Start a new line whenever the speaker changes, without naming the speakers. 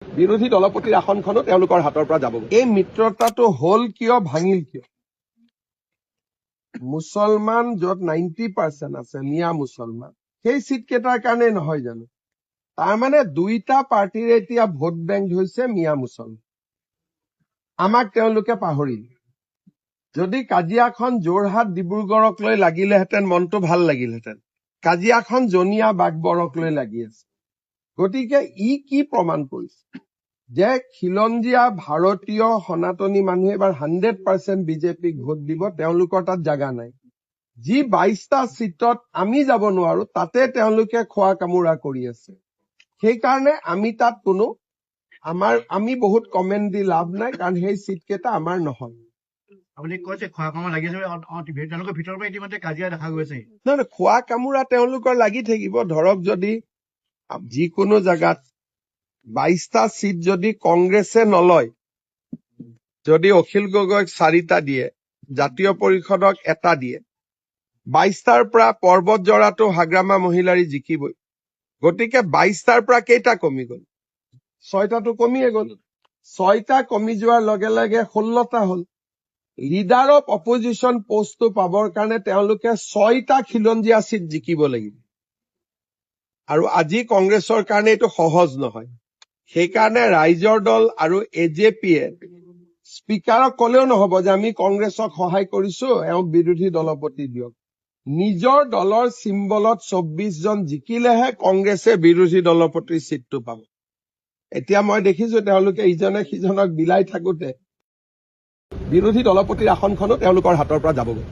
বিৰোধী দলপতিৰ আসনখনো তেওঁলোকৰ হাতৰ পৰা যাব। এই মিত্ৰতাটো হল কিয়, ভাঙিল কিয়? মুছলমান য'ত 90% আছে মিয়া মুছলমান, সেই চিট কেইটাৰ কাৰণে নহয় জানো? তাৰমানে দুইটা পাৰ্টিৰ এতিয়া ভোট বেংক হৈছে মিয়া মুছলমান। আমাক তেওঁলোকে পাহৰিল। যদি কাজিয়াখন যোৰহাট ডিব্ৰুগড়ক লৈ লাগিলেহেঁতেন মনটো ভাল লাগিলহেঁতেন। কাজিয়াখন জনীয়া বাগবৰক লৈ লাগি আছে। গতিকে ই কি প্ৰমাণ কৰিছে যে খিলঞ্জীয়া ভাৰতীয় সনাতনী মানুহে এবাৰ 100% বিজেপিক ভোট দিব, তেওঁলোকৰ তাত জাগা নাই। যি 22টা চিটত আমি যাব নোৱাৰো তাতে তেওঁলোকে খোৱা কামোৰা কৰি আছে। সেইকাৰণে আমি তাত আমি বহুত কমেণ্ট দি লাভ নাই, কাৰণ সেই চিট কেইটা আমাৰ নহয়।
আপুনি কৈছে খোৱা কামত লাগিছে, তেওঁলোকৰ ভিতৰৰ পৰা ইতিমধ্যে কাজিয়া দেখা গৈছে।
নহয়, খোৱা কামোৰা তেওঁলোকৰ লাগি থাকিব। ধৰক যদি যিকোনো জাগাত 22টা চিট যদি কংগ্ৰেছে নলয়, যদি অখিল গগৈক 4টা দিয়ে, জাতীয় পৰিষদক 1টা দিয়ে, 22টাৰ পৰা পৰ্বত জৰাটো হাগ্ৰামা মহিলাৰী জিকিবই। গতিকে 22টাৰ পৰা কেইটা কমি গল? 6টাটো কমিয়ে গল। 6টা কমি যোৱাৰ লগে লগে 16টা হল। লিডাৰ অফ অপজিশ্যন পোষ্টটো পাবৰ কাৰণে তেওঁলোকে 6টা খিলঞ্জীয়া চিট জিকিব লাগিব। আৰু আজি কংগ্ৰেছৰ কাৰণে এইটো সহজ নহয়। সেইকাৰণে ৰাইজৰ দল আৰু এজেপিয়ে স্পীকাৰক কলেও নহব যে আমি কংগ্ৰেছক সহায় কৰিছো, এওঁক বিৰোধী দলপতি দিয়ক। নিজৰ দলৰ চিম্বলত 24 জন জিকিলেহে কংগ্ৰেছে বিৰোধী দলপতিৰ চিটটো পাব। এতিয়া মই দেখিছো তেওঁলোকে ইজনে সিজনক বিলাই থাকোতে বিৰোধী দলপতিৰ আসনখনো তেওঁলোকৰ হাতৰ পৰা যাবগৈ।